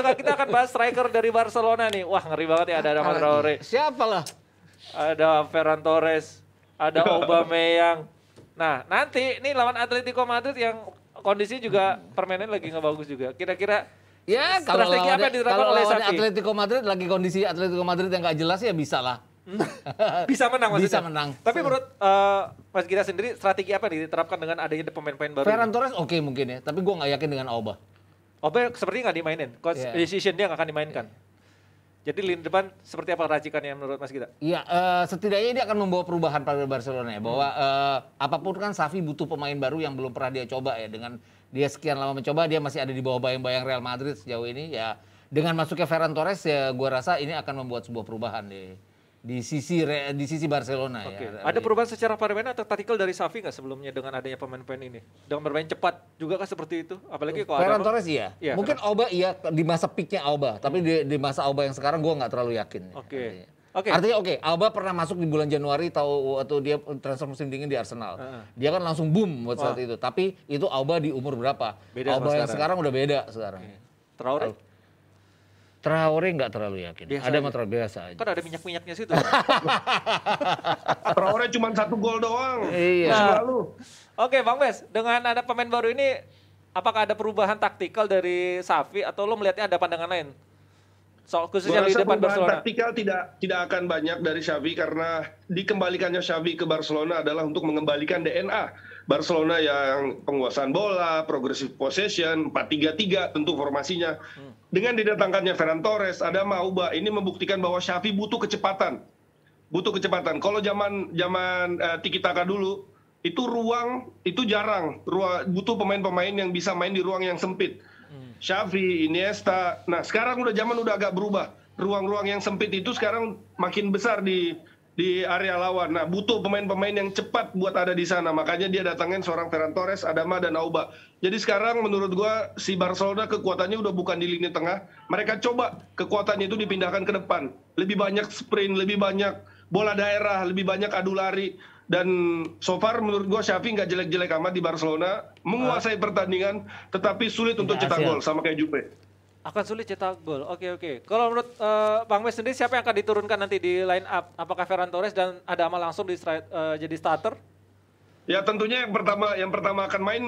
juga kita akan bahas striker dari Barcelona nih. Wah ngeri banget ya, ada Adama Traore. Siapa lah? Ada Ferran Torres, ada Aubameyang. Nah nanti nih lawan Atletico Madrid yang kondisi juga permainan lagi nggak bagus juga. Kira-kira Ya kalau strategi apa yang diterapkan oleh lawan Xavi? Atletico Madrid lagi kondisi Atletico Madrid yang nggak jelas ya bisa lah. Bisa menang maksudnya? Bisa menang. Tapi menurut Mas Gita sendiri strategi apa yang diterapkan dengan adanya pemain-pemain baru? Ferran Torres oke mungkin ya, tapi gue nggak yakin dengan Auba. Obe seperti nggak dimainin, coach Yeah. decision dia nggak akan dimainkan. Jadi lini depan seperti apa racikannya menurut Mas Gita? Iya, setidaknya dia akan membawa perubahan pada Barcelona ya. Bahwa apapun kan Xavi butuh pemain baru yang belum pernah dia coba ya. Dengan dia sekian lama mencoba, dia masih ada di bawah bayang-bayang Real Madrid sejauh ini. Ya, dengan masuknya Ferran Torres ya, gua rasa ini akan membuat sebuah perubahan di sisi Barcelona Oke. ya. Ada perubahan secara permainan atau taktikal dari Xavi nggak sebelumnya dengan adanya pemain-pemain ini? Dengan bermain cepat juga kan seperti itu? Apalagi kalau Ferran ada Torres iya. Iya, Mungkin Auba iya di masa peaknya Auba, tapi di masa Auba yang sekarang gua nggak terlalu yakin. Oke. Artinya Auba pernah masuk di bulan Januari waktu dia transfer musim dingin di Arsenal. Dia kan langsung boom buat saat itu. Tapi itu Auba di umur berapa? Beda sama Auba yang sekarang. sekarang udah beda sekarang. Traore nggak terlalu yakin. Biasa Ada aja. masalah biasa aja. Kan ada minyak-minyaknya situ. Traore cuma 1 gol doang. Iya. Musim lalu. Oke Bang Bes, dengan ada pemain baru ini, apakah ada perubahan taktikal dari Xavi atau lo melihatnya ada pandangan lain? Soal khususnya Gua di rasa depan perubahan Barcelona. taktikal tidak akan banyak dari Xavi karena dikembalikannya Xavi ke Barcelona adalah untuk mengembalikan DNA Barcelona yang penguasaan bola, progressive possession, 4-3-3 tentu formasinya. Dengan didatangkannya Ferran Torres, ada Auba, ini membuktikan bahwa Xavi butuh kecepatan. Butuh kecepatan. Kalau zaman tiki taka dulu, itu ruang itu jarang. Butuh pemain-pemain yang bisa main di ruang yang sempit. Xavi, Iniesta. Nah, sekarang zaman udah agak berubah. Ruang-ruang yang sempit itu sekarang makin besar di area lawan. Nah, butuh pemain-pemain yang cepat buat ada di sana. Makanya dia datangin seorang Ferran Torres, Adama dan Auba. Jadi sekarang menurut gua si Barcelona kekuatannya udah bukan di lini tengah. Mereka coba kekuatannya itu dipindahkan ke depan. Lebih banyak sprint, lebih banyak bola daerah, lebih banyak adu lari. Dan so far menurut gua Xavi nggak jelek-jelek amat di Barcelona, menguasai pertandingan, tetapi sulit untuk cetak gol sama kayak Juve. Akan sulit cetak gol. Oke. Kalau menurut Bang Bes sendiri siapa yang akan diturunkan nanti di line up? Apakah Ferran Torres dan Adama langsung jadi starter? Ya tentunya yang pertama akan main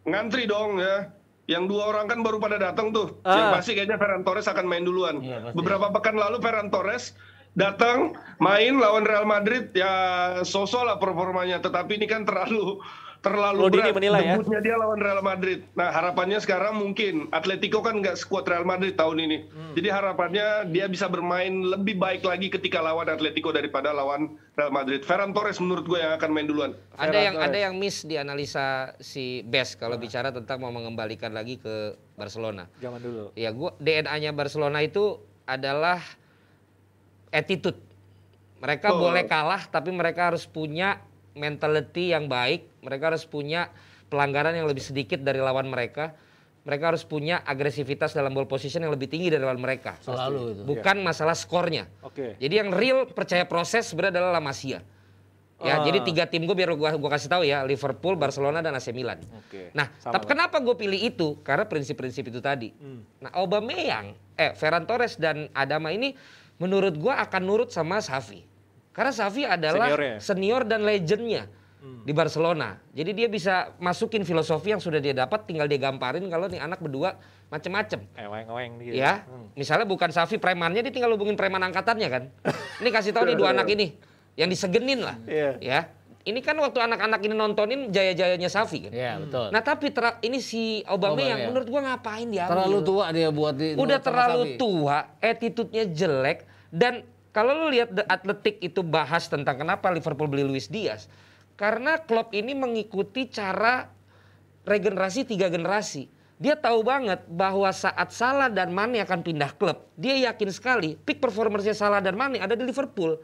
ngantri dong ya. Yang 2 orang kan baru pada datang tuh. Yang pasti kayaknya Ferran Torres akan main duluan. Iya, pasti. Beberapa pekan lalu Ferran Torres datang main lawan Real Madrid ya sosok lah performanya, tetapi ini kan terlalu Dini berat menilai ya. debutnya dia lawan Real Madrid. Nah harapannya sekarang mungkin Atletico kan nggak sekuat Real Madrid tahun ini. Jadi harapannya dia bisa bermain lebih baik lagi ketika lawan Atletico daripada lawan Real Madrid. Ferran Torres menurut gue yang akan main duluan. Ada yang miss di analisa si Bes kalau bicara tentang mau mengembalikan lagi ke Barcelona. Zaman dulu. Ya DNA-nya Barcelona itu adalah attitude. Mereka boleh kalah tapi mereka harus punya mentality yang baik, mereka harus punya pelanggaran yang lebih sedikit dari lawan mereka. Mereka harus punya agresivitas dalam ball position yang lebih tinggi dari lawan mereka. Selalu itu. Bukan masalah skornya. Oke. Jadi yang real percaya proses sebenarnya adalah La Masia. Ya, jadi 3 tim gue biar gua kasih tahu ya, Liverpool, Barcelona dan AC Milan. Oke. Nah, Sama tapi kenapa gue pilih itu? Karena prinsip-prinsip itu tadi. Nah, Aubameyang, Ferran Torres dan Adama ini menurut gue akan nurut sama Xavi. Karena Xavi adalah Seniornya. senior dan legendnya di Barcelona. Jadi dia bisa masukin filosofi yang sudah dia dapat, tinggal dia gamparin kalau nih anak berdua macem-macem. Eweng-eweng gitu. Ya, misalnya bukan Xavi premannya, dia tinggal hubungin preman angkatannya kan. Ini kasih tahu nih 2 anak ini yang disegenin lah. Iya. Ya, ini kan waktu anak-anak ini nontonin jaya-jayanya Xavi kan. Iya, betul. Nah tapi ini si Aubameyang menurut gua ngapain dia Terlalu tua dia buat udah nurut sama terlalu Xavi. tua, attitude-nya jelek. Dan kalau lu lihat The Athletic itu bahas tentang kenapa Liverpool beli Luis Diaz, karena Klopp ini mengikuti cara regenerasi 3 generasi. Dia tahu banget bahwa saat Salah dan Mane akan pindah klub, dia yakin sekali peak performance-nya Salah dan Mane ada di Liverpool.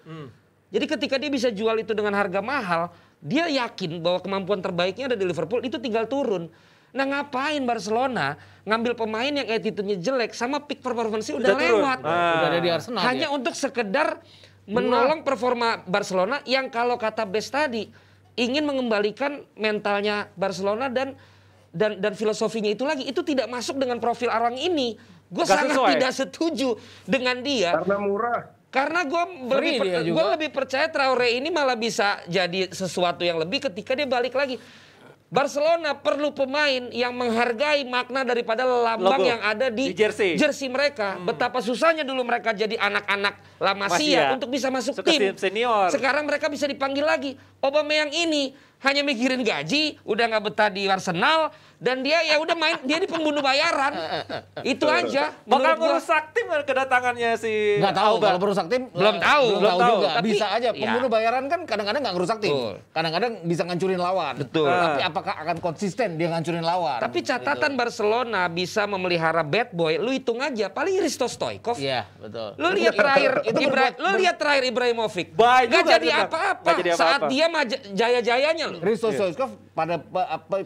Jadi ketika dia bisa jual itu dengan harga mahal, dia yakin bahwa kemampuan terbaiknya ada di Liverpool, itu tinggal turun. Nah ngapain Barcelona ngambil pemain yang attitude-nya jelek sama peak performance udah turun. lewat. Udah ada di Arsenal Hanya dia. untuk sekedar menolong performa Barcelona yang kalau kata Bes tadi ingin mengembalikan mentalnya Barcelona dan filosofinya itu lagi. Itu tidak masuk dengan profil orang ini. Gue Nggak sangat sesuai. tidak setuju dengan dia. Karena murah. Karena gue dia juga. lebih percaya Traore ini malah bisa jadi sesuatu yang lebih ketika dia balik lagi. Barcelona perlu pemain yang menghargai makna daripada lambang Logo. yang ada di Di jersey. mereka. Betapa susahnya dulu mereka jadi anak-anak La Masia Masia. untuk bisa masuk Masuk ke tim. tim senior. Sekarang mereka bisa dipanggil lagi. Aubameyang ini hanya mikirin gaji, udah nggak betah di Arsenal, dan dia ya udah main, dia di pembunuh bayaran. Itu aja. Bakal menurut gua. ngerusak tim kedatangannya si Nggak tahu Auba. kalau merusak tim Belum tahu. belum Belum tahu tahu. juga. Tapi, Bisa aja ya. pembunuh bayaran kan kadang-kadang nggak ngerusak tim. Betul. Kadang-kadang bisa ngancurin lawan. Betul. Tapi apakah akan konsisten dia ngancurin lawan? Tapi catatan Barcelona bisa memelihara bad boy, lu hitung aja paling Hristo Stoichkov. Iya, betul. Lu lihat terakhir itu Ibrahimovic. Baik Nggak juga jadi dia. apa-apa Nggak jadi saat apa-apa. dia jaya-jayanya loh. Risto Stoichkov pada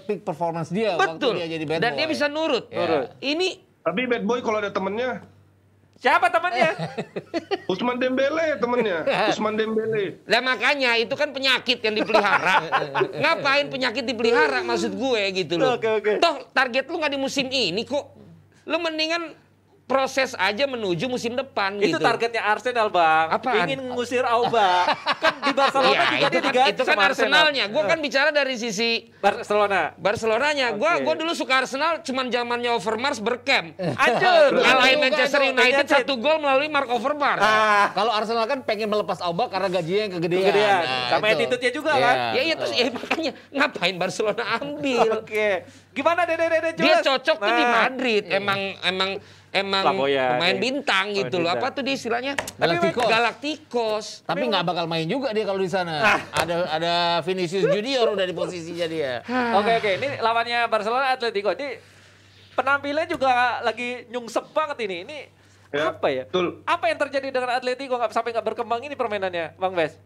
peak performance dia Betul. waktu dia jadi bad Dan boy. dia bisa nurut. Nurut. Ini Tapi bad boy kalau ada temennya, Siapa temannya? Usman Dembele temennya. Usman Dembele. lah makanya itu kan penyakit yang dipelihara. Ngapain penyakit dipelihara maksud gue gitu loh. Oke. Toh target lu nggak di musim ini kok. Lu mendingan proses aja menuju musim depan Itu gitu. targetnya Arsenal, Bang. Apaan? Ingin ngusir Auba. Kan di Barcelona Iya, juga itu dia kan, digaji itu kan sama Arsenalnya. Gue kan bicara dari sisi Barcelona. Barcelonanya. Oke. Gue dulu suka Arsenal cuman zamannya Overmars bercamp. Hancur. Ngalahin Juga Manchester tuh, United United. 1 gol melalui Mark Overmars. Ah, Kalau Arsenal kan pengen melepas Auba karena gajinya yang kegedean. kegedean. Nah, Sama itu. attitude-nya juga Iya. kan. Ya iya terus ya makanya ngapain Barcelona ambil? Oke. Gimana Dede Dia jelas? cocok tuh di Nah. Madrid. Emang Flamboyan, pemain iya. bintang Pemain gitu loh. bintang. Apa tuh dia istilahnya? Galacticos. Galacticos. Tapi nggak bakal main juga dia kalau di sana. Ada Vinicius Junior udah di posisinya dia. Oke. Ini lawannya Barcelona Atletico. Ini penampilannya juga lagi nyungsep banget ini. Ini Ya, apa ya? betul. Apa yang terjadi dengan Atletico sampai nggak berkembang ini permainannya, Bang Bes?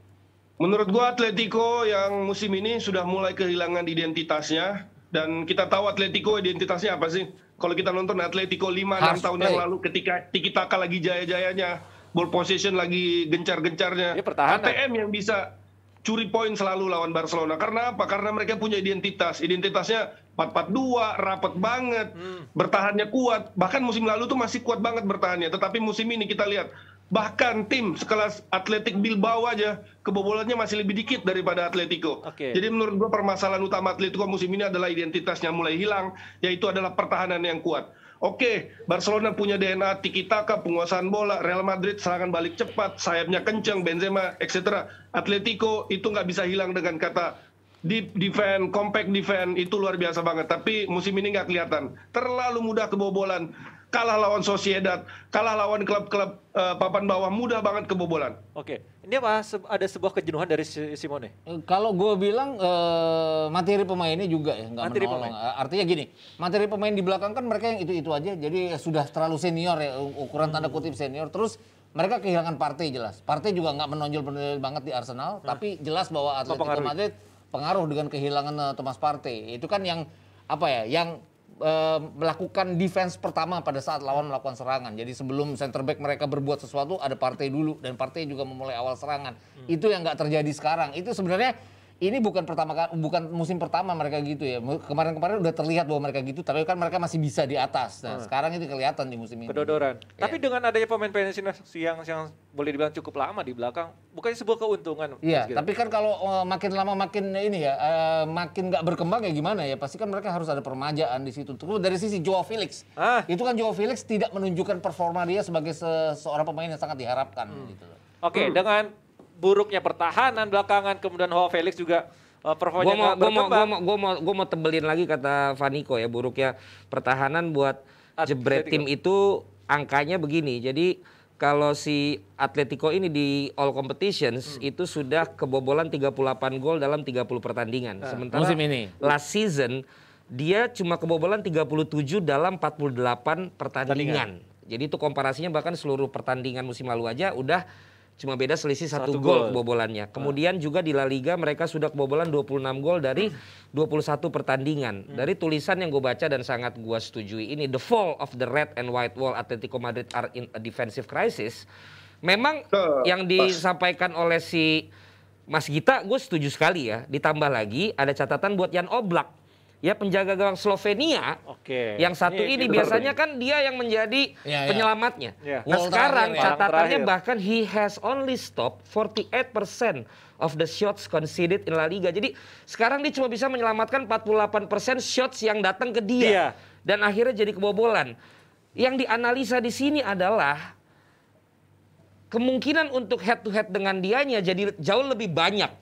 Menurut gua Atletico yang musim ini sudah mulai kehilangan identitasnya, dan kita tahu Atletico identitasnya apa sih? Kalau kita nonton Atletico 5-6 Harsh tahun play. yang lalu ketika Tiki Taka lagi jaya-jayanya, ball possession lagi gencar-gencarnya, Dia pertahanan. ATM yang bisa curi poin selalu lawan Barcelona. Karena apa? Karena mereka punya identitas. Identitasnya 4-4-2, rapat banget, bertahannya kuat. Bahkan musim lalu tuh masih kuat banget bertahannya. Tetapi musim ini kita lihat, bahkan tim sekelas Athletic Bilbao aja kebobolannya masih lebih dikit daripada Atletico. Oke. Jadi menurut gua permasalahan utama Atletico musim ini adalah identitasnya mulai hilang, yaitu adalah pertahanan yang kuat. Oke, Barcelona punya DNA tiki-taka, penguasaan bola, Real Madrid serangan balik cepat, sayapnya kencang, Benzema, etc. Atletico itu nggak bisa hilang dengan kata deep defense, compact defense, itu luar biasa banget. Tapi musim ini nggak kelihatan. Terlalu mudah kebobolan. Kalah lawan Sociedad, kalah lawan klub-klub papan bawah, mudah banget kebobolan. Oke. Ini apa ada sebuah kejenuhan dari Simone? Kalau gue bilang materi pemainnya juga ya nggak Materi menolong. Artinya gini, materi pemain di belakang kan mereka yang itu aja, jadi sudah terlalu senior ya, ukuran tanda kutip senior. Terus mereka kehilangan Partey jelas. Partey juga nggak menonjol banget di Arsenal, tapi jelas bahwa Atletico Mempengaruhi. Madrid pengaruh dengan kehilangan Thomas Partey. Itu kan yang apa ya, yang melakukan defense pertama pada saat lawan melakukan serangan. Jadi sebelum center back mereka berbuat sesuatu ada Partey dulu, dan Partey juga memulai awal serangan. Itu yang nggak terjadi sekarang. Itu sebenarnya ini bukan musim pertama mereka gitu ya. Kemarin-kemarin udah terlihat bahwa mereka gitu, tapi kan mereka masih bisa di atas. Nah, sekarang itu kelihatan di musim ini. Kedodoran. Ya. Tapi dengan adanya pemain pensiunasi yang boleh dibilang cukup lama di belakang, bukannya sebuah keuntungan? Iya, Mas Gilang? tapi kan kalau makin lama makin ini ya, makin nggak berkembang ya gimana ya? Pasti kan mereka harus ada permajaan di situ. Terus dari sisi Joao Felix, itu kan Joao Felix tidak menunjukkan performa dia sebagai seorang pemain yang sangat diharapkan. Gitu loh. Oke, dengan buruknya pertahanan belakangan, kemudian Joao Felix juga performanya nggak berkembang. Gue mau tebelin lagi kata Vaniko ya, buruknya pertahanan buat jebret Atletico. tim itu angkanya begini. Jadi kalau si Atletico ini di all competitions itu sudah kebobolan 38 gol dalam 30 pertandingan. Sementara musim ini. last season dia cuma kebobolan 37 dalam 48 pertandingan. Jadi itu komparasinya bahkan seluruh pertandingan musim lalu aja udah cuma beda selisih 1 Satu gol gol. kebobolannya. Kemudian juga di La Liga mereka sudah kebobolan 26 gol dari 21 pertandingan. Dari tulisan yang gue baca dan sangat gue setujui ini, the fall of the red and white wall Atletico Madrid are in a defensive crisis. Memang yang disampaikan oleh si Mas Gita gue setuju sekali ya. Ditambah lagi ada catatan buat Jan Oblak. ya penjaga gawang Slovenia. Oke. Yang satu ini biasanya kan dia yang menjadi penyelamatnya. Nah, sekarang catatannya bahkan he has only stopped 48% of the shots conceded in La Liga. Jadi sekarang dia cuma bisa menyelamatkan 48% shots yang datang ke dia. Dan akhirnya jadi kebobolan. Yang dianalisa di sini adalah kemungkinan untuk head to head dengan dianya jadi jauh lebih banyak.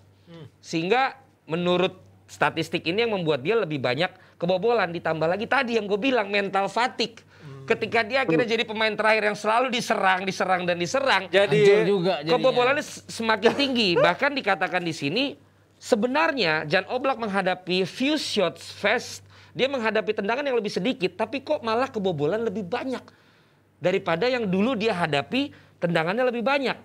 Sehingga menurut statistik ini yang membuat dia lebih banyak kebobolan. Ditambah lagi tadi yang gue bilang mental fatigue. Ketika dia akhirnya jadi pemain terakhir yang selalu diserang jadi juga kebobolannya semakin tinggi. Bahkan dikatakan di sini sebenarnya Jan Oblak menghadapi few shots fast, dia menghadapi tendangan yang lebih sedikit, tapi kok malah kebobolan lebih banyak daripada yang dulu dia hadapi tendangannya lebih banyak.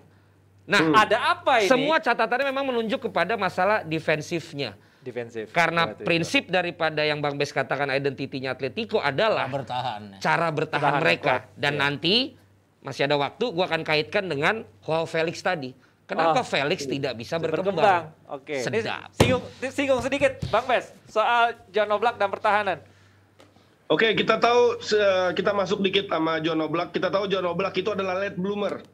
Nah, ada apa ini? Semua catatannya memang menunjuk kepada masalah defensifnya. Karena prinsip daripada yang Bang Bes katakan identitinya Atletico adalah cara bertahan mereka. Dan nanti masih ada waktu, gua akan kaitkan dengan Joao Felix tadi. Kenapa Felix tidak bisa berkembang? Oke. Sedap. Singgung sedikit Bang Bes soal Jan Oblak dan pertahanan. Oke, kita tahu, kita masuk dikit sama Jan Oblak. Kita tahu Jan Oblak itu adalah late bloomer.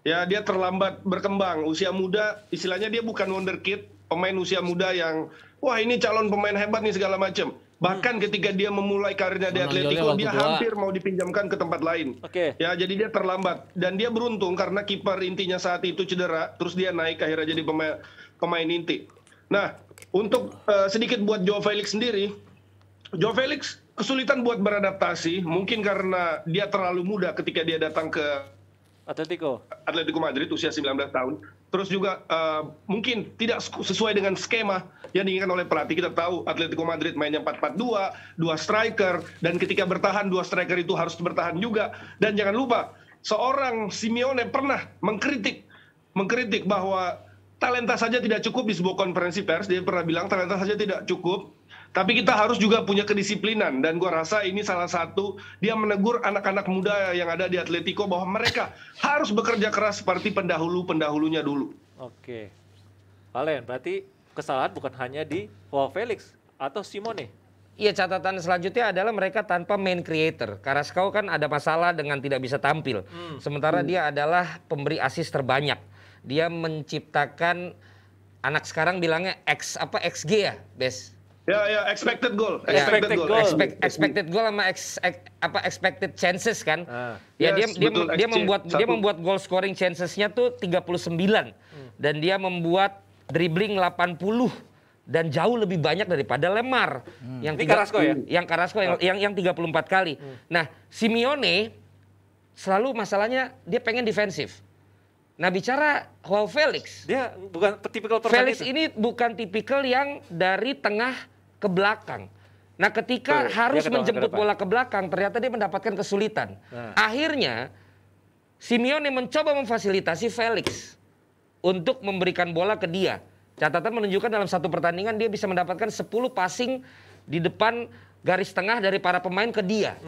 Ya, dia terlambat berkembang. Usia muda, istilahnya dia bukan wonderkid. Pemain usia muda yang, wah ini calon pemain hebat nih segala macam. Bahkan ketika dia memulai karirnya di Atletico, dia hampir mau dipinjamkan ke tempat lain. Ya, jadi dia terlambat. Dan dia beruntung karena kiper intinya saat itu cedera, terus dia naik akhirnya jadi pemain inti. Nah, untuk sedikit buat Joao Felix sendiri, Joao Felix kesulitan buat beradaptasi, mungkin karena dia terlalu muda ketika dia datang ke Atletico Madrid usia 19 tahun. Terus juga mungkin tidak sesuai dengan skema yang diinginkan oleh pelatih. Kita tahu Atletico Madrid mainnya 4-4-2, 2 striker, dan ketika bertahan 2 striker itu harus bertahan juga. Dan jangan lupa, seorang Simeone pernah mengkritik bahwa talenta saja tidak cukup di sebuah konferensi pers. Dia pernah bilang talenta saja tidak cukup, tapi kita harus juga punya kedisiplinan. Dan gua rasa ini salah satu dia menegur anak-anak muda yang ada di Atletico bahwa mereka harus bekerja keras seperti pendahulunya dulu. Oke. Valen, berarti kesalahan bukan hanya di Joao Felix atau Simone. Iya, catatan selanjutnya adalah mereka tanpa main creator. Carrasco kan ada masalah dengan tidak bisa tampil. Sementara dia adalah pemberi assist terbanyak. Dia menciptakan, anak sekarang bilangnya XG ya, Bes? Ya, expected goal. Expected goal sama expected chances kan. Ya, yes, dia membuat goal scoring chancesnya tuh 39 dan dia membuat dribbling 80 dan jauh lebih banyak daripada Lemar yang Carrasco ya? Yang Carrasco yang 34 kali. Nah, Simeone selalu masalahnya dia pengen defensif. Nah, bicara Joao Felix, dia bukan tipikal Felix ini bukan tipikal yang dari tengah ke belakang. Nah, ketika harus menjemput bola ke belakang, ternyata dia mendapatkan kesulitan. Akhirnya Simeone mencoba memfasilitasi Felix untuk memberikan bola ke dia. Catatan menunjukkan dalam satu pertandingan dia bisa mendapatkan 10 passing di depan garis tengah dari para pemain ke dia.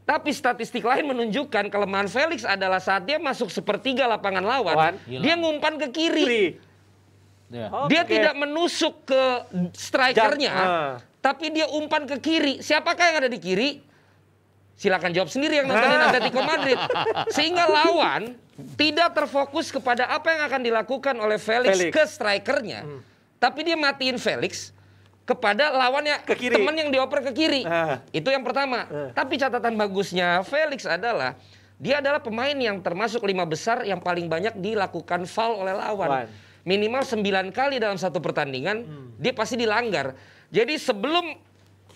Tapi statistik lain menunjukkan kelemahan Felix adalah saat dia masuk sepertiga lapangan lawan, dia ngumpan ke kiri. Dia tidak menusuk ke strikernya, tapi dia umpan ke kiri. Siapakah yang ada di kiri? Silakan jawab sendiri yang nontonin Atletico Madrid. Sehingga lawan tidak terfokus kepada apa yang akan dilakukan oleh Felix ke strikernya. Tapi dia matiin Felix kepada lawannya, teman yang dioper ke kiri. Itu yang pertama. Tapi catatan bagusnya Felix adalah dia adalah pemain yang termasuk 5 besar yang paling banyak dilakukan foul oleh lawan. Minimal 9 kali dalam satu pertandingan dia pasti dilanggar. Jadi sebelum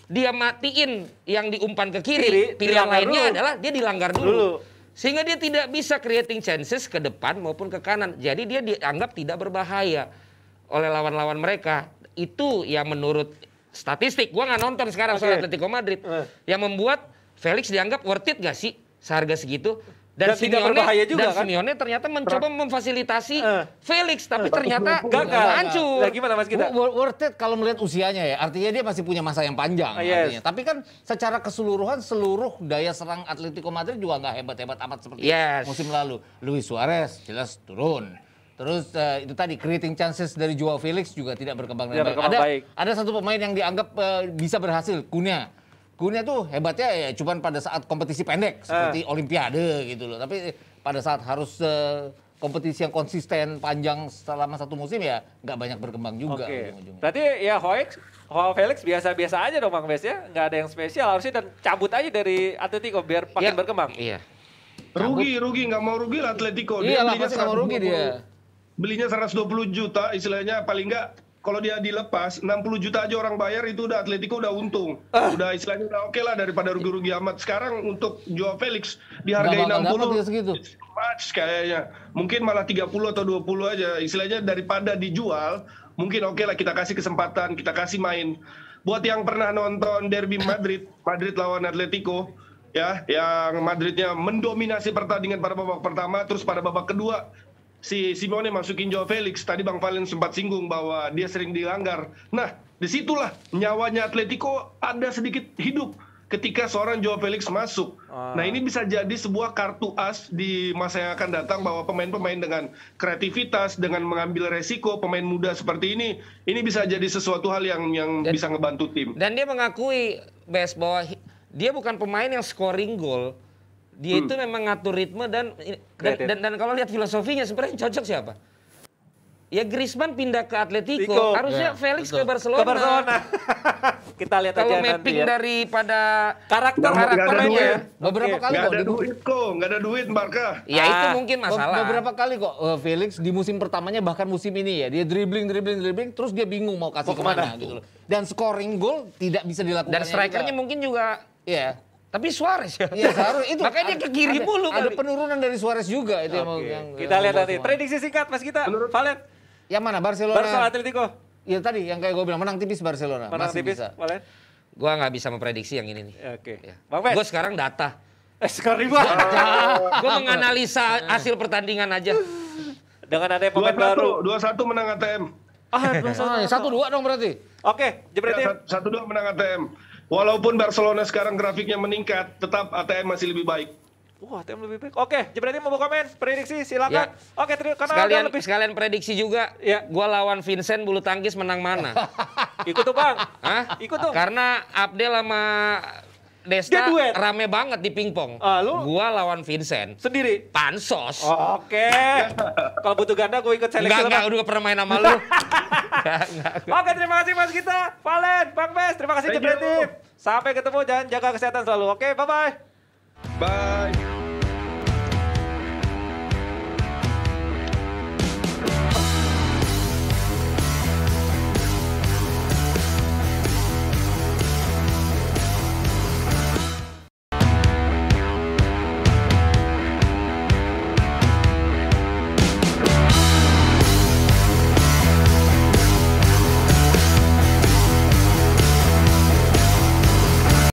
dia matiin yang diumpan ke kiri pilihan lainnya adalah dia dilanggar dulu. Sehingga dia tidak bisa creating chances ke depan maupun ke kanan. Jadi dia dianggap tidak berbahaya oleh lawan-lawan mereka. Itu yang menurut statistik, gua nggak nonton sekarang soal Atletico Madrid, yang membuat Felix dianggap worth it gak sih seharga segitu? Dan Simeone ternyata mencoba memfasilitasi Felix, tapi ternyata hancur. Gimana Mas kita? Worth it kalau melihat usianya ya, artinya dia masih punya masa yang panjang. Artinya. Tapi kan secara keseluruhan seluruh daya serang Atletico Madrid juga nggak hebat-hebat amat seperti musim lalu. Luis Suarez jelas turun. Terus itu tadi creating chances dari Joao Felix juga tidak berkembang dengan Tidak berkembang baik. Ada satu pemain yang dianggap bisa berhasil, Cunha. Cunha tuh hebatnya ya cuman pada saat kompetisi pendek seperti Olimpiade gitu loh. Tapi pada saat harus kompetisi yang konsisten panjang selama satu musim ya nggak banyak berkembang juga ujung-ujungnya. Berarti ya Joao Felix biasa-biasa aja dong Bang Bes ya, nggak ada yang spesial harusnya dan cabut aja dari Atletico biar makin berkembang. Iya. Rugi nggak mau rugi lah Atletico. Iya lah pasti nggak mau rugi dia. Belinya 120 juta, istilahnya paling nggak kalau dia dilepas 60 juta aja orang bayar itu udah Atletico udah untung. Udah istilahnya udah oke lah daripada rugi-rugi amat. Sekarang untuk Joao Felix dihargai 60 match kayaknya. Mungkin malah 30 atau 20 aja. Istilahnya daripada dijual, mungkin oke lah kita kasih kesempatan, kita kasih main. Buat yang pernah nonton Derby Madrid lawan Atletico, ya, yang Madridnya mendominasi pertandingan pada babak pertama, terus pada babak kedua si Simeone masukin Joao Felix. Tadi Bang Valen sempat singgung bahwa dia sering dilanggar. Nah, disitulah nyawanya Atletico ada sedikit hidup ketika seorang Joao Felix masuk. Nah, ini bisa jadi sebuah kartu as di masa yang akan datang bahwa pemain-pemain dengan kreativitas, dengan mengambil resiko, pemain muda seperti ini bisa jadi sesuatu hal yang bisa ngebantu tim. Dan dia mengakui, Bes, bahwa dia bukan pemain yang scoring goal. Dia itu memang ngatur ritme dan kalau lihat filosofinya sebenarnya yang cocok siapa? Ya Griezmann pindah ke Atletico, harusnya Felix ke Barcelona. Kita lihat kalau aja nanti mapping ya. daripada karakternya ya. Beberapa kali Nggak kok ada duit kok, nggak ada duit Barca. ya itu mungkin masalah. beberapa kali kok Felix di musim pertamanya bahkan musim ini ya dia dribbling terus dia bingung mau kasih kemana gitu loh. Dan scoring gol tidak bisa dilakukan. Dan strikernya mungkin juga ya. Tapi Suarez ya. Iya, seharusnya itu. Makanya dia ke kiri mulu Ada kali. penurunan dari Suarez juga itu yang Kita lihat nanti. Prediksi singkat Mas kita. Valen. Yang mana Barcelona? Atletico. Ya tadi yang kayak gue bilang menang tipis Barcelona. Menang masih tipis, bisa. Valen. Gua nggak bisa memprediksi yang ini nih. Oke. Ya. Bang Bes. Gue sekarang data. Sekarang ribuan. Gue menganalisa hasil pertandingan aja. Dengan ada pemain baru. 2-1 menang ATM. 1-2 dong berarti. Oke, Jepretin. 1-2 menang ATM. Walaupun Barcelona sekarang grafiknya meningkat, tetap ATM masih lebih baik. Wah, ATM lebih baik. Oke, Jepretin mau komen, prediksi silakan. Ya. Oke, karena Sekalian prediksi juga. Ya. Gua lawan Vincent bulu tangkis menang mana? Ikut tuh, Bang. Hah? Ikut dong. Karena Abdel sama Desta Dia duet. rame banget di pingpong. Lu? Gua lawan Vincent. Sendiri. Pansos. Oke. Kalau butuh ganda gue ikut seleksi. Enggak, udah pernah main sama lu. Oke, terima kasih Mas kita. Valen, Bang Bes, terima kasih Thank you. Jepretin. Sampai ketemu dan jaga kesehatan selalu. Oke, bye-bye. Bye.